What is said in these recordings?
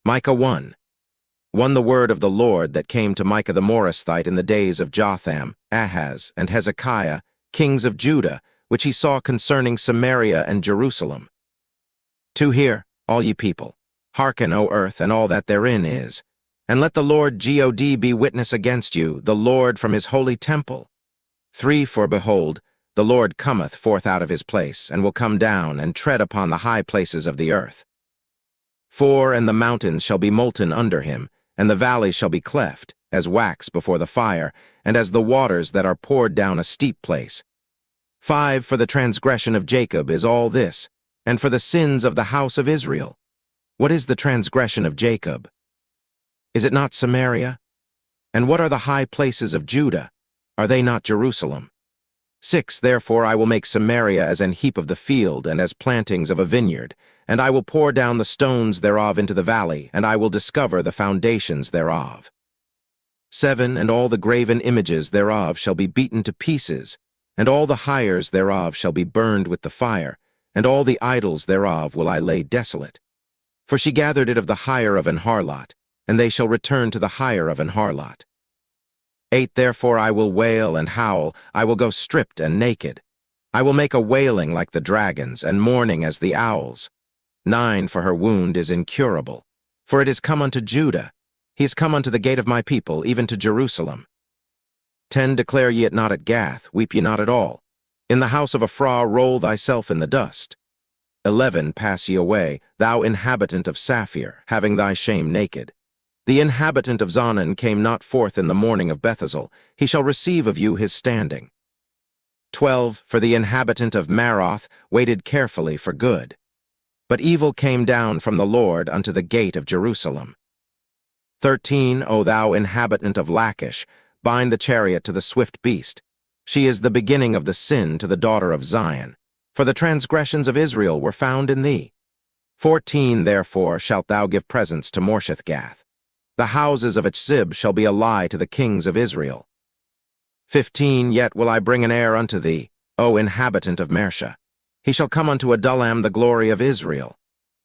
Micah 1. The word of the Lord that came to Micah the Morasthite in the days of Jotham, Ahaz, and Hezekiah, kings of Judah, which he saw concerning Samaria and Jerusalem. 2 Hear, all ye people, hearken, O earth, and all that therein is, and let the Lord God be witness against you, the Lord from his holy temple. 3 For behold, the Lord cometh forth out of his place, and will come down and tread upon the high places of the earth. 4 And the mountains shall be molten under him, and the valleys shall be cleft, as wax before the fire, and as the waters that are poured down a steep place. 5 For the transgression of Jacob is all this, and for the sins of the house of Israel. What is the transgression of Jacob? Is it not Samaria? And what are the high places of Judah? Are they not Jerusalem? 6 Therefore I will make Samaria as an heap of the field, and as plantings of a vineyard, and I will pour down the stones thereof into the valley, and I will discover the foundations thereof. 7 And all the graven images thereof shall be beaten to pieces, and all the hires thereof shall be burned with the fire, and all the idols thereof will I lay desolate. For she gathered it of the hire of an harlot, and they shall return to the hire of an harlot. 8 Therefore I will wail and howl, I will go stripped and naked. I will make a wailing like the dragons, and mourning as the owls. 9 For her wound is incurable, for it is come unto Judah. He is come unto the gate of my people, even to Jerusalem. 10 Declare ye it not at Gath, weep ye not at all. In the house of Ephraim roll thyself in the dust. 11 Pass ye away, thou inhabitant of Saphir, having thy shame naked. The inhabitant of Zonan came not forth in the morning of Bethazel, he shall receive of you his standing. 12 For the inhabitant of Maroth waited carefully for good. But evil came down from the Lord unto the gate of Jerusalem. 13 O thou inhabitant of Lachish, bind the chariot to the swift beast. She is the beginning of the sin to the daughter of Zion, for the transgressions of Israel were found in thee. 14 Therefore shalt thou give presents to Morshethgath. The houses of Achzib shall be a lie to the kings of Israel. 15 Yet will I bring an heir unto thee, O inhabitant of Mersha. He shall come unto Adullam the glory of Israel.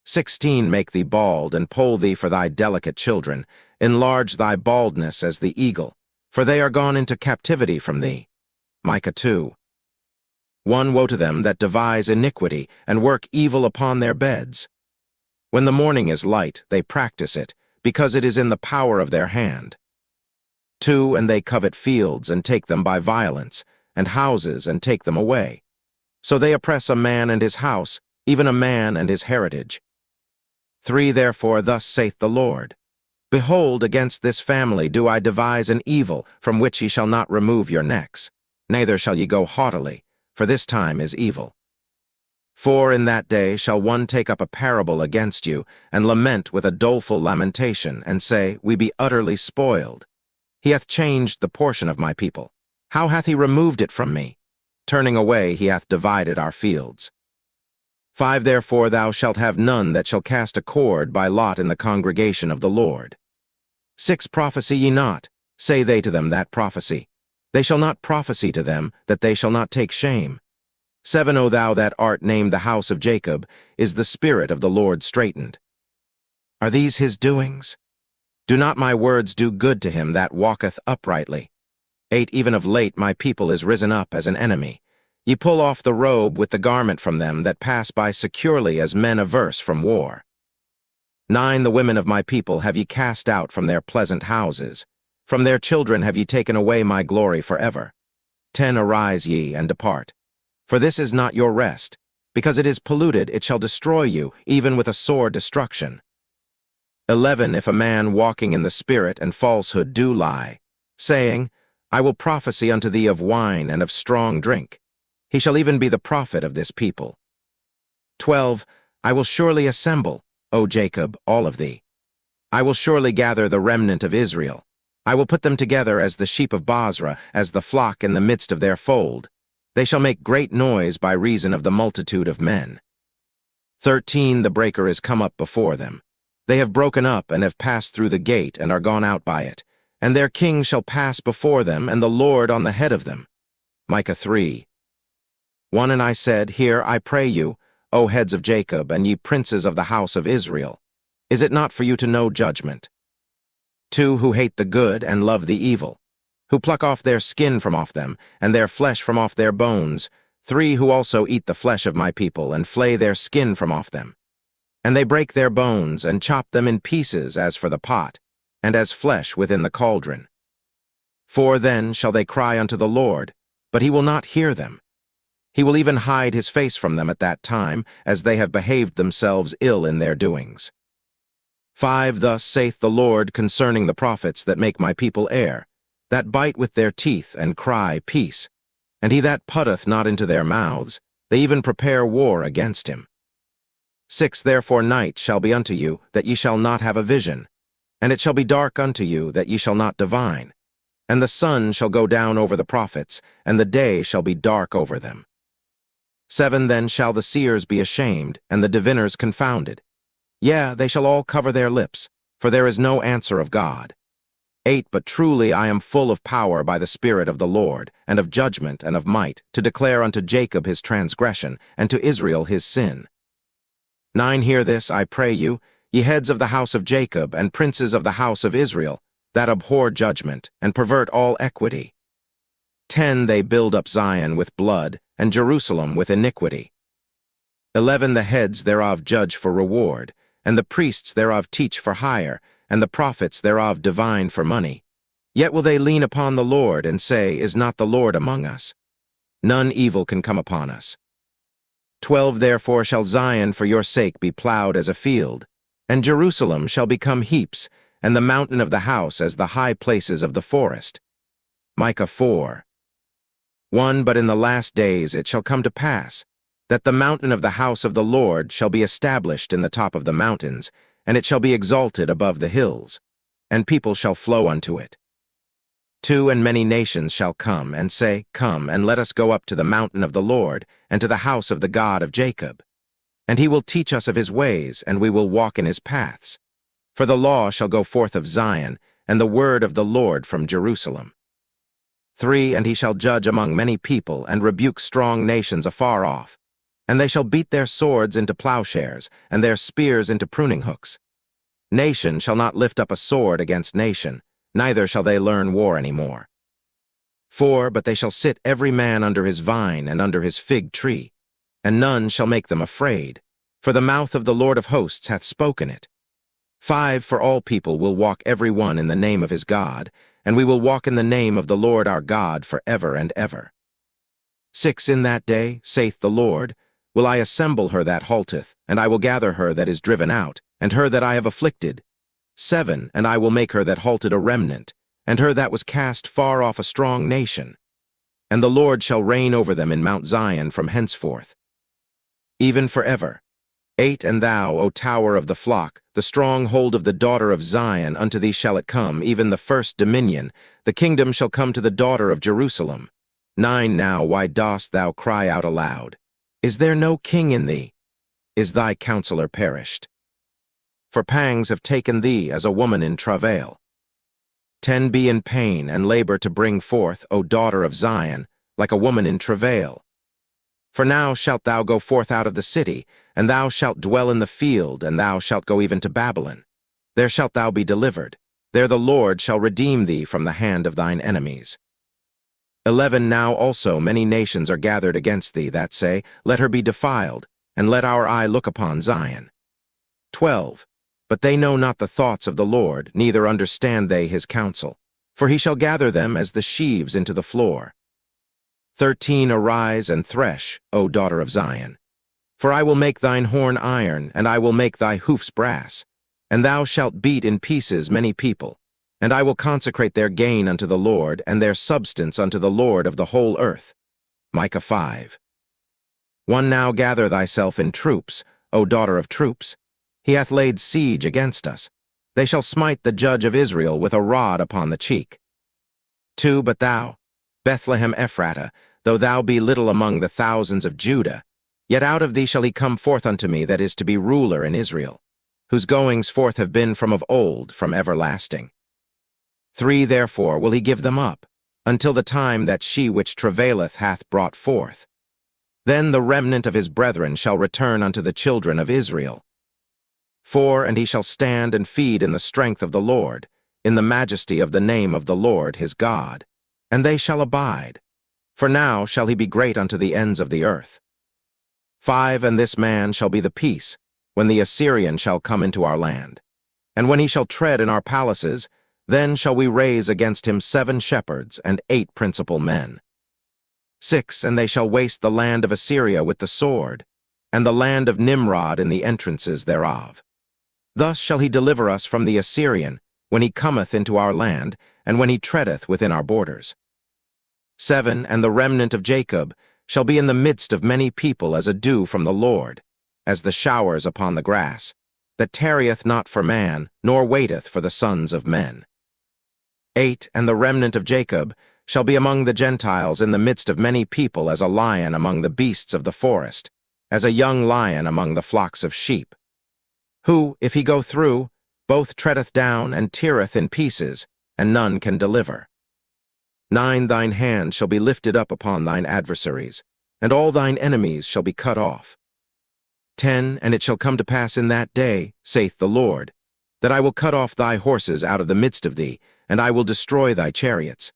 16 Make thee bald, and poll thee for thy delicate children. Enlarge thy baldness as the eagle, for they are gone into captivity from thee. Micah 2. 1 Woe to them that devise iniquity, and work evil upon their beds. When the morning is light, they practice it, because it is in the power of their hand. 2 And they covet fields, and take them by violence, and houses, and take them away. So they oppress a man and his house, even a man and his heritage. 3 Therefore thus saith the Lord, Behold, against this family do I devise an evil, from which ye shall not remove your necks, neither shall ye go haughtily, for this time is evil. 4 In that day shall one take up a parable against you, and lament with a doleful lamentation, and say, We be utterly spoiled. He hath changed the portion of my people. How hath he removed it from me? Turning away he hath divided our fields. 5 Therefore thou shalt have none that shall cast a cord by lot in the congregation of the Lord. 6 Prophesy ye not, say they to them that prophecy. They shall not prophesy to them, that they shall not take shame. 7 O thou that art named the house of Jacob, is the spirit of the Lord straitened. Are these his doings? Do not my words do good to him that walketh uprightly? 8 Even of late my people is risen up as an enemy. Ye pull off the robe with the garment from them that pass by securely as men averse from war. 9 The women of my people have ye cast out from their pleasant houses. From their children have ye taken away my glory forever. 10 Arise ye, and depart. For this is not your rest. Because it is polluted, it shall destroy you, even with a sore destruction. 11 If a man walking in the spirit and falsehood do lie, saying, I will prophesy unto thee of wine and of strong drink, he shall even be the prophet of this people. 12 I will surely assemble, O Jacob, all of thee. I will surely gather the remnant of Israel. I will put them together as the sheep of Bozrah, as the flock in the midst of their fold. They shall make great noise by reason of the multitude of men. 13 The breaker is come up before them. They have broken up and have passed through the gate and are gone out by it. And their king shall pass before them, and the Lord on the head of them. Micah 3. 1 And I said, Hear, I pray you, O heads of Jacob, and ye princes of the house of Israel. Is it not for you to know judgment? 2 who hate the good and love the evil, who pluck off their skin from off them, and their flesh from off their bones. 3 who also eat the flesh of my people, and flay their skin from off them. And they break their bones, and chop them in pieces as for the pot, and as flesh within the cauldron. 4 then shall they cry unto the Lord, but he will not hear them. He will even hide his face from them at that time, as they have behaved themselves ill in their doings. 5 Thus saith the Lord concerning the prophets that make my people err, that bite with their teeth and cry, Peace. And he that putteth not into their mouths, they even prepare war against him. 6 Therefore night shall be unto you, that ye shall not have a vision, and it shall be dark unto you, that ye shall not divine. And the sun shall go down over the prophets, and the day shall be dark over them. 7 Then shall the seers be ashamed, and the diviners confounded. Yea, they shall all cover their lips, for there is no answer of God. 8 But truly I am full of power by the Spirit of the Lord, and of judgment and of might, to declare unto Jacob his transgression, and to Israel his sin. 9 Hear this, I pray you, ye heads of the house of Jacob, and princes of the house of Israel, that abhor judgment, and pervert all equity. 10 They build up Zion with blood, and Jerusalem with iniquity. 11 The heads thereof judge for reward, and the priests thereof teach for hire, and the prophets thereof divine for money. Yet will they lean upon the Lord, and say, Is not the Lord among us? None evil can come upon us. 12 Therefore shall Zion for your sake be plowed as a field, and Jerusalem shall become heaps, and the mountain of the house as the high places of the forest. Micah 4 1 But in the last days it shall come to pass, that the mountain of the house of the Lord shall be established in the top of the mountains, and it shall be exalted above the hills, and people shall flow unto it. 2 And many nations shall come, and say, Come, and let us go up to the mountain of the Lord, and to the house of the God of Jacob. And he will teach us of his ways, and we will walk in his paths. For the law shall go forth of Zion, and the word of the Lord from Jerusalem. 3 And he shall judge among many people, and rebuke strong nations afar off. And they shall beat their swords into plowshares, and their spears into pruning hooks. Nation shall not lift up a sword against nation, neither shall they learn war any more. 4 But they shall sit every man under his vine and under his fig tree, and none shall make them afraid, for the mouth of the Lord of hosts hath spoken it. 5 For all people will walk every one in the name of his God, and we will walk in the name of the Lord our God for ever and ever. 6 In that day, saith the Lord, will I assemble her that halteth, and I will gather her that is driven out, and her that I have afflicted. 7 And I will make her that halted a remnant, and her that was cast far off a strong nation. And the Lord shall reign over them in Mount Zion from henceforth, even forever. 8 And thou, O tower of the flock, the stronghold of the daughter of Zion, unto thee shall it come, even the first dominion. The kingdom shall come to the daughter of Jerusalem. 9 Now why dost thou cry out aloud? Is there no king in thee? Is thy counselor perished? For pangs have taken thee as a woman in travail. 10 Be in pain and labor to bring forth, O daughter of Zion, like a woman in travail. For now shalt thou go forth out of the city, and thou shalt dwell in the field, and thou shalt go even to Babylon. There shalt thou be delivered. There the Lord shall redeem thee from the hand of thine enemies. 11 Now also many nations are gathered against thee, that say, Let her be defiled, and let our eye look upon Zion. 12 But they know not the thoughts of the Lord, neither understand they his counsel. For he shall gather them as the sheaves into the floor. 13 Arise and thresh, O daughter of Zion. For I will make thine horn iron, and I will make thy hoofs brass. And thou shalt beat in pieces many people. And I will consecrate their gain unto the Lord, and their substance unto the Lord of the whole earth. Micah 5 1 Now gather thyself in troops, O daughter of troops. He hath laid siege against us. They shall smite the judge of Israel with a rod upon the cheek. 2 But thou, Bethlehem Ephratah, though thou be little among the thousands of Judah, yet out of thee shall he come forth unto me that is to be ruler in Israel, whose goings forth have been from of old, from everlasting. 3 Therefore will he give them up, until the time that she which travaileth hath brought forth. Then the remnant of his brethren shall return unto the children of Israel. 4, and he shall stand and feed in the strength of the Lord, in the majesty of the name of the Lord his God. And they shall abide. For now shall he be great unto the ends of the earth. 5, and this man shall be the peace, when the Assyrian shall come into our land. And when he shall tread in our palaces, then shall we raise against him 7 shepherds and 8 principal men. 6, and they shall waste the land of Assyria with the sword, and the land of Nimrod in the entrances thereof. Thus shall he deliver us from the Assyrian, when he cometh into our land, and when he treadeth within our borders. 7, and the remnant of Jacob shall be in the midst of many people as a dew from the Lord, as the showers upon the grass, that tarrieth not for man, nor waiteth for the sons of men. 8, and the remnant of Jacob shall be among the Gentiles in the midst of many people as a lion among the beasts of the forest, as a young lion among the flocks of sheep. Who, if he go through, both treadeth down and teareth in pieces, and none can deliver. 9, thine hand shall be lifted up upon thine adversaries, and all thine enemies shall be cut off. 10, and it shall come to pass in that day, saith the Lord, that I will cut off thy horses out of the midst of thee, and I will destroy thy chariots.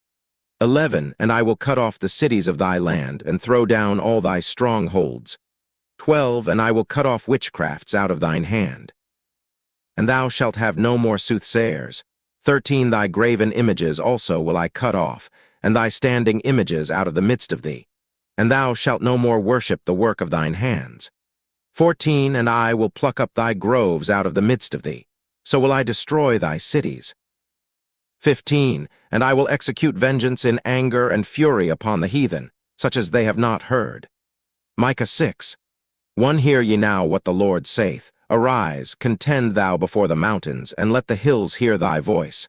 11, and I will cut off the cities of thy land, and throw down all thy strongholds. 12, and I will cut off witchcrafts out of thine hand. And thou shalt have no more soothsayers. 13, thy graven images also will I cut off, and thy standing images out of the midst of thee. And thou shalt no more worship the work of thine hands. 14, and I will pluck up thy groves out of the midst of thee, so will I destroy thy cities. 15, and I will execute vengeance in anger and fury upon the heathen, such as they have not heard. Micah 6, 1, hear ye now what the Lord saith. Arise, contend thou before the mountains, and let the hills hear thy voice.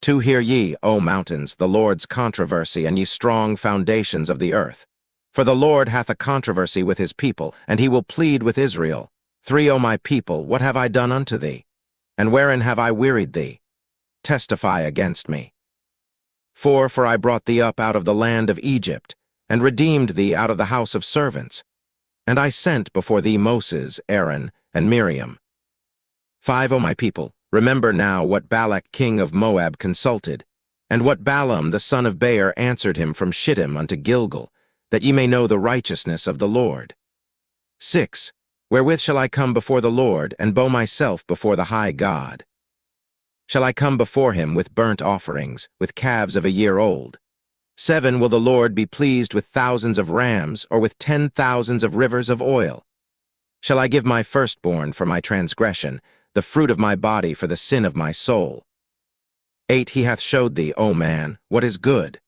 2, hear ye, O mountains, the Lord's controversy, and ye strong foundations of the earth. For the Lord hath a controversy with his people, and he will plead with Israel. 3, O my people, what have I done unto thee? And wherein have I wearied thee? Testify against me. 4, for I brought thee up out of the land of Egypt, and redeemed thee out of the house of servants. And I sent before thee Moses, Aaron, and Miriam. 5, O my people, remember now what Balak king of Moab consulted, and what Balaam the son of Beor answered him from Shittim unto Gilgal, that ye may know the righteousness of the Lord. 6, wherewith shall I come before the Lord, and bow myself before the high God? Shall I come before him with burnt offerings, with calves of a year old? 7, will the Lord be pleased with thousands of rams, or with 10,000s of rivers of oil? Shall I give my firstborn for my transgression, the fruit of my body for the sin of my soul? 8, he hath showed thee, O man, what is good.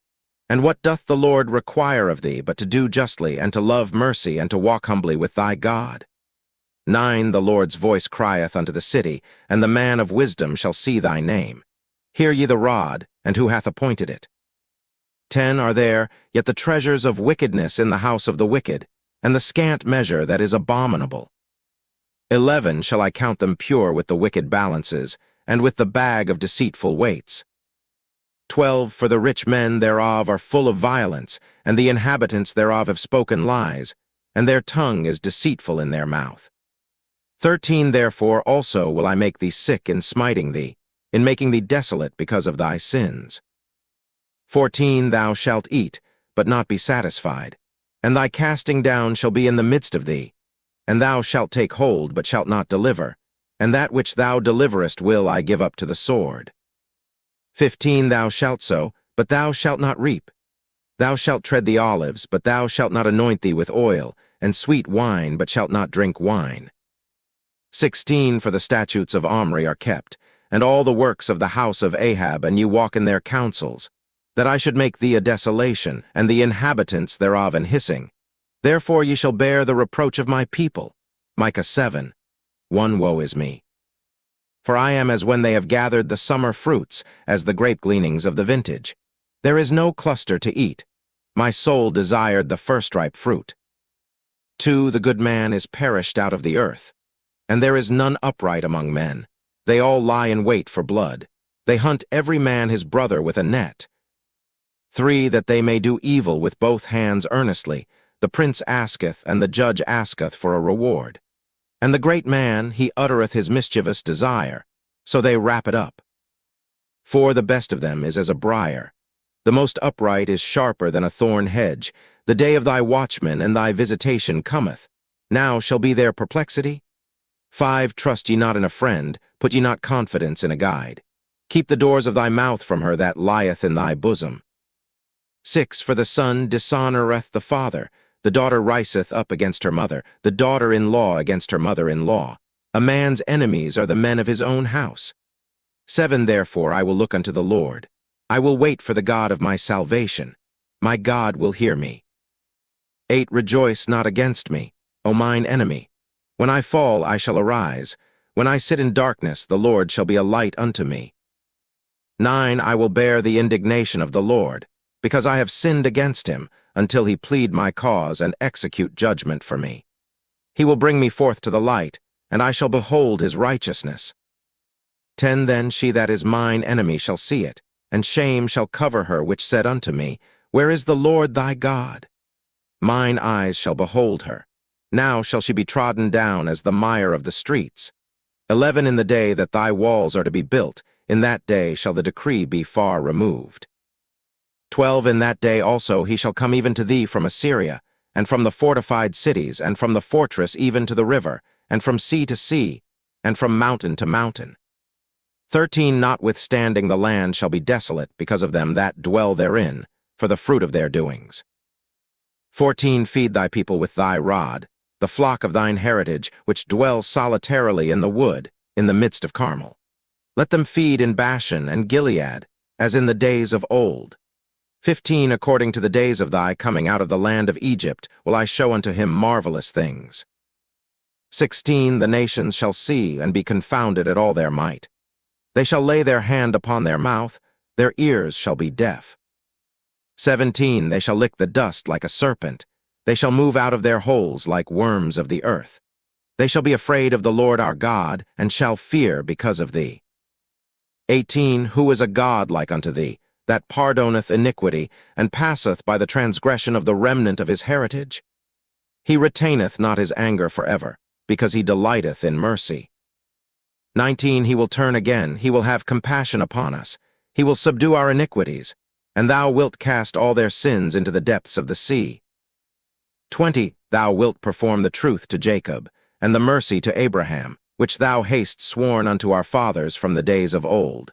And what doth the Lord require of thee, but to do justly, and to love mercy, and to walk humbly with thy God? 9, the Lord's voice crieth unto the city, and the man of wisdom shall see thy name. Hear ye the rod, and who hath appointed it? 10, are there yet the treasures of wickedness in the house of the wicked, and the scant measure that is abominable. 11, shall I count them pure with the wicked balances, and with the bag of deceitful weights. 12, for the rich men thereof are full of violence, and the inhabitants thereof have spoken lies, and their tongue is deceitful in their mouth. 13, therefore also will I make thee sick in smiting thee, in making thee desolate because of thy sins. 14, thou shalt eat, but not be satisfied, and thy casting down shall be in the midst of thee, and thou shalt take hold, but shalt not deliver, and that which thou deliverest will I give up to the sword. 15, thou shalt sow, but thou shalt not reap. Thou shalt tread the olives, but thou shalt not anoint thee with oil, and sweet wine, but shalt not drink wine. 16, for the statutes of Omri are kept, and all the works of the house of Ahab, and ye walk in their counsels, that I should make thee a desolation, and the inhabitants thereof an hissing. Therefore ye shall bear the reproach of my people. Micah 7, 1, woe is me. For I am as when they have gathered the summer fruits, as the grape gleanings of the vintage. There is no cluster to eat. My soul desired the firstripe fruit. 2, the good man is perished out of the earth, and there is none upright among men. They all lie in wait for blood. They hunt every man his brother with a net. 3, that they may do evil with both hands earnestly. The prince asketh, and the judge asketh for a reward. And the great man, he uttereth his mischievous desire, so they wrap it up. For the best of them is as a briar. The most upright is sharper than a thorn hedge. The day of thy watchman and thy visitation cometh. Now shall be their perplexity. 5. Trust ye not in a friend, put ye not confidence in a guide. Keep the doors of thy mouth from her that lieth in thy bosom. 6. For the son dishonoureth the father, the daughter riseth up against her mother, the daughter-in-law against her mother-in-law. A man's enemies are the men of his own house. 7. Therefore I will look unto the Lord. I will wait for the God of my salvation. My God will hear me. 8. Rejoice not against me, O mine enemy. When I fall, I shall arise. When I sit in darkness, the Lord shall be a light unto me. 9. I will bear the indignation of the Lord, because I have sinned against him, until he plead my cause and execute judgment for me. He will bring me forth to the light, and I shall behold his righteousness. 10. Then she that is mine enemy shall see it, and shame shall cover her which said unto me, Where is the Lord thy God? Mine eyes shall behold her. Now shall she be trodden down as the mire of the streets. 11. In the day that thy walls are to be built, in that day shall the decree be far removed. 12. In that day also he shall come even to thee from Assyria, and from the fortified cities, and from the fortress even to the river, and from sea to sea, and from mountain to mountain. 13. Notwithstanding the land shall be desolate because of them that dwell therein, for the fruit of their doings. 14. Feed thy people with thy rod, the flock of thine heritage, which dwells solitarily in the wood, in the midst of Carmel. Let them feed in Bashan and Gilead, as in the days of old. 15. According to the days of thy coming out of the land of Egypt will I show unto him marvelous things. 16. The nations shall see and be confounded at all their might. They shall lay their hand upon their mouth, their ears shall be deaf. 17. They shall lick the dust like a serpent. They shall move out of their holes like worms of the earth. They shall be afraid of the Lord our God, and shall fear because of thee. 18. Who is a God like unto thee, that pardoneth iniquity, and passeth by the transgression of the remnant of his heritage? He retaineth not his anger forever, because he delighteth in mercy. 19. He will turn again, he will have compassion upon us. He will subdue our iniquities, and thou wilt cast all their sins into the depths of the sea. 20. Thou wilt perform the truth to Jacob, and the mercy to Abraham, which thou hast sworn unto our fathers from the days of old.